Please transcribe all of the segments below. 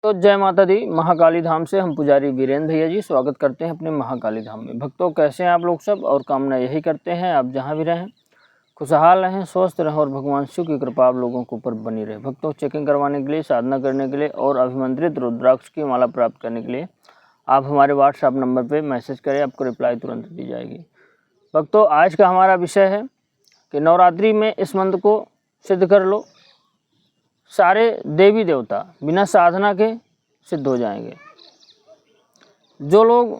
तो जय माता दी। महाकाली धाम से हम पुजारी वीरेंद्र भैया जी स्वागत करते हैं अपने महाकाली धाम में। भक्तों, कैसे हैं आप लोग सब? और कामना यही करते हैं आप जहां भी रहें खुशहाल रहें, स्वस्थ रहें और भगवान शिव की कृपा आप लोगों के ऊपर बनी रहे। भक्तों, चेकिंग करवाने के लिए, साधना करने के लिए और अभिमंत्रित रुद्राक्ष की माला प्राप्त करने के लिए आप हमारे व्हाट्सएप नंबर पर मैसेज करें, आपको रिप्लाई तुरंत दी जाएगी। भक्तों, आज का हमारा विषय है कि नवरात्रि में इस मंत्र को सिद्ध कर लो, सारे देवी देवता बिना साधना के सिद्ध हो जाएंगे। जो लोग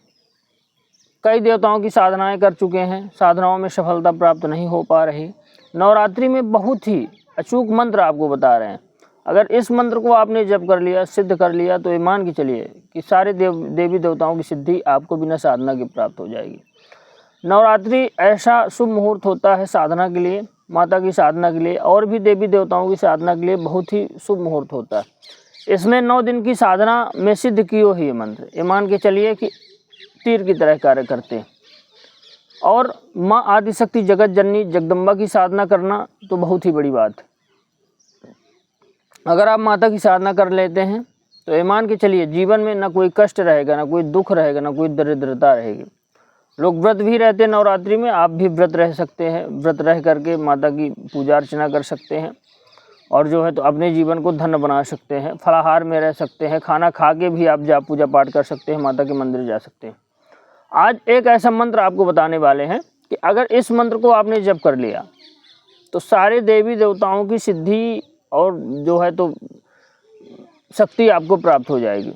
कई देवताओं की साधनाएं कर चुके हैं, साधनाओं में सफलता प्राप्त नहीं हो पा रही, नवरात्रि में बहुत ही अचूक मंत्र आपको बता रहे हैं। अगर इस मंत्र को आपने जप कर लिया, सिद्ध कर लिया, तो ये मान के चलिए कि सारे देवी देवताओं की सिद्धि आपको बिना साधना के प्राप्त हो जाएगी। नवरात्रि ऐसा शुभ मुहूर्त होता है साधना के लिए, माता की साधना के लिए और भी देवी देवताओं की साधना के लिए बहुत ही शुभ मुहूर्त होता है। इसमें 9 दिन की साधना में सिद्ध कियो ही ये मंत्र, ये मान के चलिए कि तीर की तरह कार्य करते हैं। और माँ आदिशक्ति जगत जननी जगदम्बा की साधना करना तो बहुत ही बड़ी बात है। अगर आप माता की साधना कर लेते हैं तो ये मान के चलिए जीवन में ना कोई कष्ट रहेगा, ना कोई दुख रहेगा, ना कोई दरिद्रता रहेगी। लोग व्रत भी रहते हैं नवरात्रि में, आप भी व्रत रह सकते हैं। व्रत रह करके माता की पूजा अर्चना कर सकते हैं और जो है तो अपने जीवन को धन्य बना सकते हैं। फलाहार में रह सकते हैं, खाना खा के भी आप जा पूजा पाठ कर सकते हैं, माता के मंदिर जा सकते हैं। आज एक ऐसा मंत्र आपको बताने वाले हैं कि अगर इस मंत्र को आपने जप कर लिया तो सारे देवी देवताओं की सिद्धि और जो है तो शक्ति आपको प्राप्त हो जाएगी।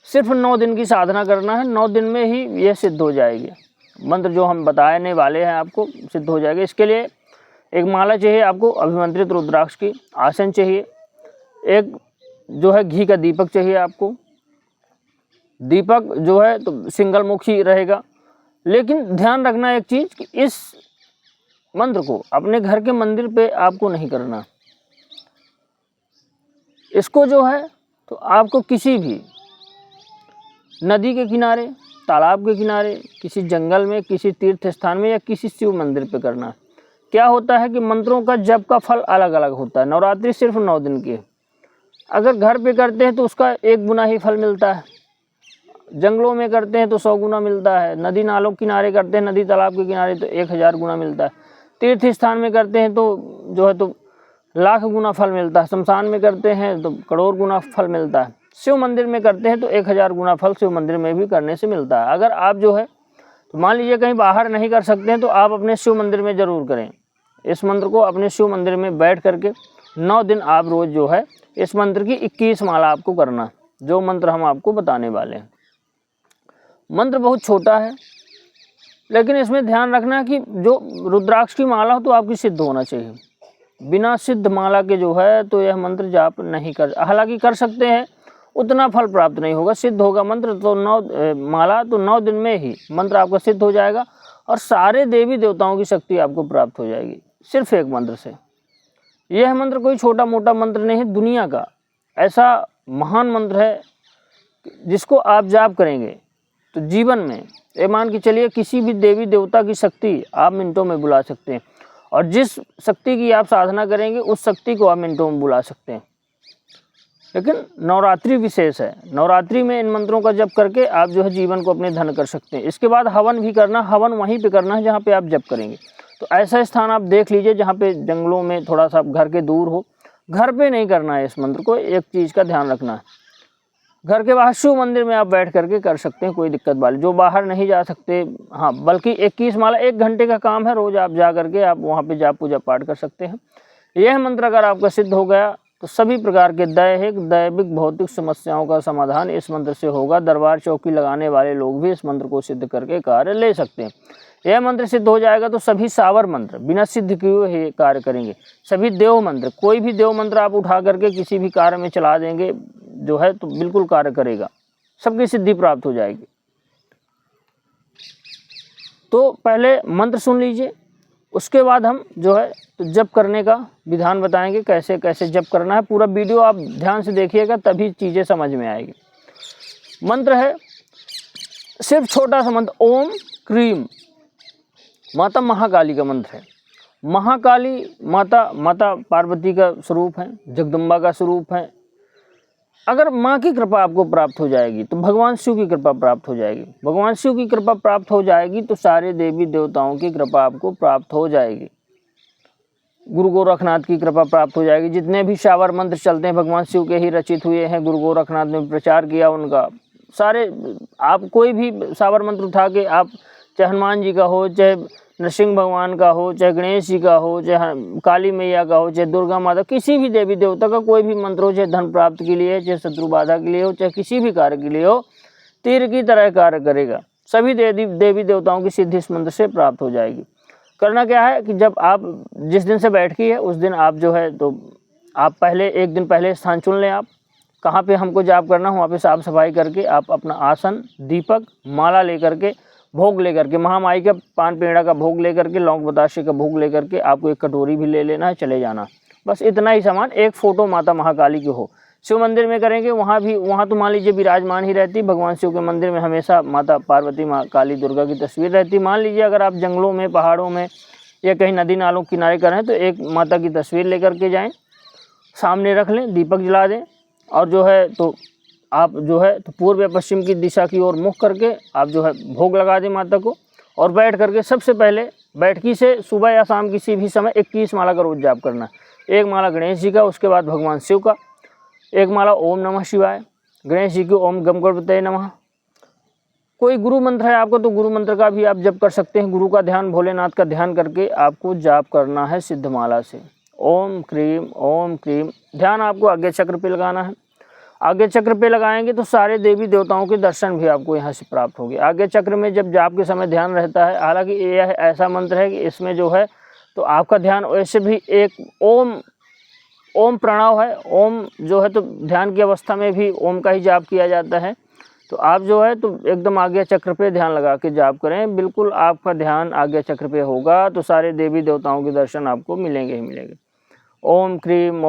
सिर्फ 9 दिन की साधना करना है, 9 दिन में ही यह सिद्ध हो जाएगी। मंत्र जो हम बताने वाले हैं आपको सिद्ध हो जाएगा। इसके लिए एक माला चाहिए आपको अभिमंत्रित रुद्राक्ष की, आसन चाहिए, एक जो है घी का दीपक चाहिए आपको। दीपक जो है तो सिंगल मुखी रहेगा, लेकिन ध्यान रखना एक चीज़ कि इस मंत्र को अपने घर के मंदिर पे आपको नहीं करना। इसको जो है तो आपको किसी भी नदी के किनारे, तालाब के किनारे, किसी जंगल में, किसी तीर्थ स्थान में या किसी शिव मंदिर पे करना है। क्या होता है कि मंत्रों का जप का फल अलग अलग होता है। नवरात्रि सिर्फ 9 दिन की है। अगर घर पे करते हैं तो उसका 1 गुना ही फल मिलता है, जंगलों में करते हैं तो 100 गुना मिलता है, नदी नालों किनारे करते हैं, नदी तालाब के किनारे तो 1000 गुना मिलता है, तीर्थ स्थान में करते हैं तो जो है तो लाख गुना फल मिलता है, शमशान में करते हैं तो करोड़ गुना फल मिलता है, शिव मंदिर में करते हैं तो 1000 गुना फल शिव मंदिर में भी करने से मिलता है। अगर आप जो है तो मान लीजिए कहीं बाहर नहीं कर सकते हैं तो आप अपने शिव मंदिर में ज़रूर करें। इस मंत्र को अपने शिव मंदिर में बैठ करके 9 दिन आप रोज़ जो है इस मंत्र की 21 माला आपको करना, जो मंत्र हम आपको बताने वाले हैं। मंत्र बहुत छोटा है, लेकिन इसमें ध्यान रखना है कि जो रुद्राक्ष की माला हो तो आपकी सिद्ध होना चाहिए। बिना सिद्ध माला के जो है तो यह मंत्र जाप नहीं कर, हालांकि कर सकते हैं, उतना फल प्राप्त नहीं होगा। सिद्ध होगा मंत्र तो 9 माला तो 9 दिन में ही मंत्र आपका सिद्ध हो जाएगा और सारे देवी देवताओं की शक्ति आपको प्राप्त हो जाएगी सिर्फ एक मंत्र से। यह मंत्र कोई छोटा मोटा मंत्र नहीं है, दुनिया का ऐसा महान मंत्र है जिसको आप जाप करेंगे तो जीवन में ये मान के चलिए किसी भी देवी देवता की शक्ति आप मिनटों में बुला सकते हैं, और जिस शक्ति की आप साधना करेंगे उस शक्ति को आप मिनटों में बुला सकते हैं। लेकिन नवरात्रि विशेष है, नवरात्रि में इन मंत्रों का जप करके आप जो है जीवन को अपने धन कर सकते हैं। इसके बाद हवन भी करना, हवन वहीं पे करना है जहाँ पे आप जप करेंगे। तो ऐसा स्थान आप देख लीजिए जहाँ पे जंगलों में थोड़ा सा घर के दूर हो, घर पे नहीं करना है इस मंत्र को। एक चीज़ का ध्यान रखना है, घर के बाहर शिव मंदिर में आप बैठ करके कर सकते हैं, कोई दिक्कत वाली। जो बाहर नहीं जा सकते, हाँ, बल्कि 21 माला 1 घंटे का काम है, रोज़ आप जा करके आप वहाँ पे जाप पूजा पाठ कर सकते हैं। यह मंत्र अगर आपका सिद्ध हो गया तो सभी प्रकार के दैहिक दैविक भौतिक समस्याओं का समाधान इस मंत्र से होगा। दरबार चौकी लगाने वाले लोग भी इस मंत्र को सिद्ध करके कार्य ले सकते हैं। यह मंत्र सिद्ध हो जाएगा तो सभी सावर मंत्र बिना सिद्ध किए हुए कार्य करेंगे। सभी देव मंत्र, कोई भी देव मंत्र आप उठा करके किसी भी कार्य में चला देंगे जो है तो बिल्कुल कार्य करेगा, सबकी सिद्धि प्राप्त हो जाएगी। तो पहले मंत्र सुन लीजिए, उसके बाद हम जो है तो जप करने का विधान बताएंगे, कैसे कैसे जप करना है। पूरा वीडियो आप ध्यान से देखिएगा तभी चीज़ें समझ में आएगी। मंत्र है सिर्फ छोटा सा मंत्र, ओम क्रीम। माता महाकाली का मंत्र है। महाकाली माता पार्वती का स्वरूप है, जगदम्बा का स्वरूप है, अगर माँ की कृपा आपको प्राप्त हो जाएगी तो भगवान शिव की कृपा प्राप्त हो जाएगी। भगवान शिव की कृपा प्राप्त हो जाएगी तो सारे देवी देवताओं की कृपा आपको प्राप्त हो जाएगी। गुरु गोरखनाथ की कृपा प्राप्त हो जाएगी। जितने भी शावर मंत्र चलते हैं भगवान शिव के ही रचित हुए हैं, गुरु गोरखनाथ ने प्रचार किया उनका। सारे आप कोई भी शावर मंत्र उठा के आप, चाहे हनुमान जी का हो, चाहे नरसिंह भगवान का हो, चाहे गणेश जी का हो, चाहे काली मैया का हो, चाहे दुर्गा माता, किसी भी देवी देवता का कोई भी मंत्र हो, चाहे धन प्राप्त के लिए, चाहे शत्रु बाधा के लिए हो, चाहे किसी भी कार्य के लिए हो, तीर की तरह कार्य करेगा। सभी देवी देवताओं की सिद्धि इस मंत्र से प्राप्त हो जाएगी। करना क्या है कि जब आप जिस दिन से बैठकी है उस दिन आप जो है तो आप पहले एक दिन पहले स्थान चुन लें। आप कहाँ पे हमको जाप करना हो वहाँ पे साफ सफाई करके आप अपना आसन, दीपक, माला लेकर के, भोग लेकर के, महामाई का पान पेड़ा का भोग लेकर के, लौंग बताशे का भोग लेकर के आपको एक कटोरी भी ले लेना है, चले जाना। बस इतना ही सामान। एक फ़ोटो माता महाकाली की हो। शिव मंदिर में करेंगे वहाँ तो मान लीजिए विराजमान ही रहती। भगवान शिव के मंदिर में हमेशा माता पार्वती, माँ काली, दुर्गा की तस्वीर रहती। मान लीजिए अगर आप जंगलों में, पहाड़ों में या कहीं नदी नालों के किनारे करें तो एक माता की तस्वीर लेकर के जाएं, सामने रख लें, दीपक जला दें और जो है तो आप जो है तो पूर्व या पश्चिम की दिशा की ओर मुख करके आप जो है भोग लगा दें माता को। और बैठ करके सबसे पहले बैठकी से सुबह या शाम किसी भी समय 21 माला का रोज जाप करना। एक माला गणेश जी का, उसके बाद भगवान शिव का, एक माला ओम नमः शिवाय, गणेश जी की ओम गम गणपतये नमः। कोई गुरु मंत्र है आपको तो गुरु मंत्र का भी आप जप कर सकते हैं। गुरु का ध्यान, भोलेनाथ का ध्यान करके आपको जाप करना है सिद्ध माला से। ओम क्रीम। ध्यान आपको आगे चक्र पे लगाना है। आगे चक्र पे लगाएंगे तो सारे देवी देवताओं के दर्शन भी आपको यहाँ से प्राप्त होंगे। आगे चक्र में जब जाप के समय ध्यान रहता है, हालांकि यह ऐसा मंत्र है कि इसमें जो है तो आपका ध्यान वैसे भी एक ओम प्रणव है। ओम जो है तो ध्यान की अवस्था में भी ओम का ही जाप किया जाता है। तो आप जो है तो एकदम आज्ञा चक्र पे ध्यान लगा के जाप करें। बिल्कुल आपका ध्यान आज्ञा चक्र पे होगा तो सारे देवी देवताओं के दर्शन आपको मिलेंगे ही मिलेंगे। ओम क्रीम।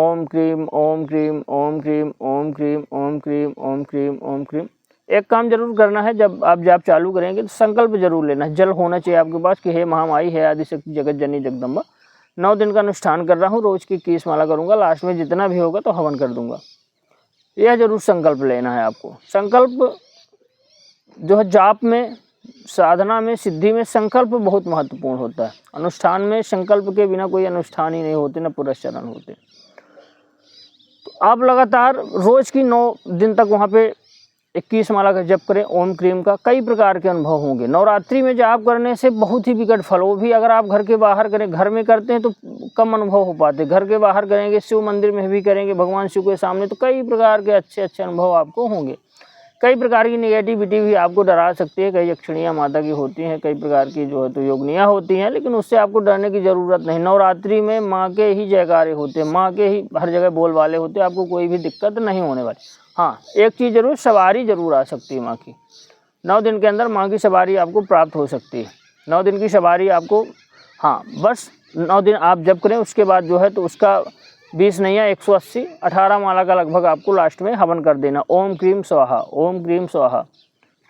एक काम जरूर करना है, जब आप जाप चालू करेंगे तो संकल्प जरूर लेना है। जल होना चाहिए आपके पास कि हे महामाई, हे आदिशक्ति, जगत जननी, जगदम्बा, 9 दिन का अनुष्ठान कर रहा हूँ, रोज की 21 माला करूँगा, लास्ट में जितना भी होगा तो हवन कर दूंगा। यह जरूर संकल्प लेना है आपको। संकल्प जो है जाप में, साधना में, सिद्धि में संकल्प बहुत महत्वपूर्ण होता है। अनुष्ठान में संकल्प के बिना कोई अनुष्ठान ही नहीं होते, न पुरस्चरण होते। तो आप लगातार रोज की 9 दिन तक वहाँ पे 21 माला का जप करें ओम क्रीम का। कई प्रकार के अनुभव होंगे। नवरात्रि में जाप करने से बहुत ही विकट फल, वो भी अगर आप घर के बाहर करें। घर में करते हैं तो कम अनुभव हो पाते, घर के बाहर करेंगे, शिव मंदिर में भी करेंगे, भगवान शिव के सामने, तो कई प्रकार के अच्छे अच्छे अनुभव आपको होंगे। कई प्रकार की नेगेटिविटी भी आपको डरा सकती है। कई यक्षिणियाँ माता की होती हैं, कई प्रकार की जो है तो योगनियाँ होती हैं, लेकिन उससे आपको डरने की ज़रूरत नहीं। नवरात्रि में माँ के ही जयकारे होते हैं, माँ के ही हर जगह बोल वाले होते हैं, आपको कोई भी दिक्कत नहीं होने वाली। हाँ, एक चीज़ जरूर, सवारी जरूर आ सकती है माँ की। 9 दिन के अंदर माँ की सवारी आपको प्राप्त हो सकती है। 9 दिन की सवारी आपको, हाँ, बस 9 दिन आप जप करें, उसके बाद जो है तो उसका 20 नहीं है 180, 18 माला का लगभग आपको लास्ट में हवन कर देना। ओम क्रीम स्वाहा,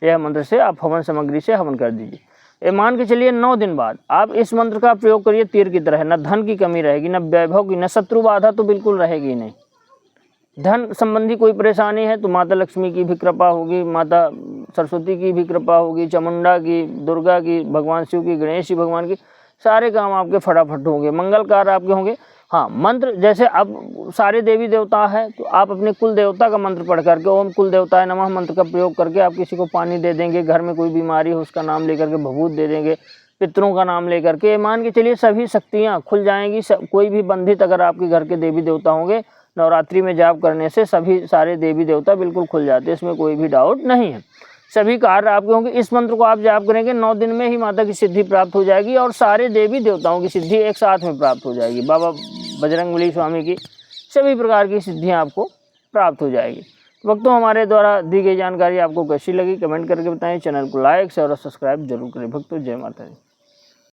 यह मंत्र से आप हवन सामग्री से हवन कर दीजिए। ये मान के चलिए 9 दिन बाद आप इस मंत्र का प्रयोग करिए तीर की तरह। न धन की कमी रहेगी, न वैभव की, न शत्रु बाधा तो बिल्कुल रहेगी नहीं। धन संबंधी कोई परेशानी है तो माता लक्ष्मी की भी कृपा होगी, माता सरस्वती की भी कृपा होगी, चामुंडा की, दुर्गा की, भगवान शिव की, गणेश जी भगवान की, सारे काम आपके फटाफट होंगे, मंगल कार्य आपके होंगे। हाँ, मंत्र जैसे अब सारे देवी देवता हैं तो आप अपने कुल देवता का मंत्र पढ़ करके ओम कुल देवताय नमः मंत्र का प्रयोग करके आप किसी को पानी दे देंगे, घर में कोई बीमारी हो उसका नाम लेकर के भभूत दे देंगे, पितरों का नाम लेकर के, मान के चलिए सभी शक्तियाँ खुल जाएंगी। कोई भी बंधित अगर आपके घर के देवी देवता होंगे, नवरात्रि में जाप करने से सभी सारे देवी देवता बिल्कुल खुल जाते हैं, इसमें कोई भी डाउट नहीं है। सभी कार्य आपके होंगे। इस मंत्र को आप जाप करेंगे 9 दिन में ही माता की सिद्धि प्राप्त हो जाएगी और सारे देवी देवताओं की सिद्धि एक साथ में प्राप्त हो जाएगी। बाबा बजरंगबली स्वामी की सभी प्रकार की सिद्धियां आपको प्राप्त हो जाएगी। भक्तों, हमारे द्वारा दी गई जानकारी आपको कैसी लगी कमेंट करके बताएं। चैनल को लाइक शेयर और सब्सक्राइब जरूर करें। भक्तों, जय माता दी।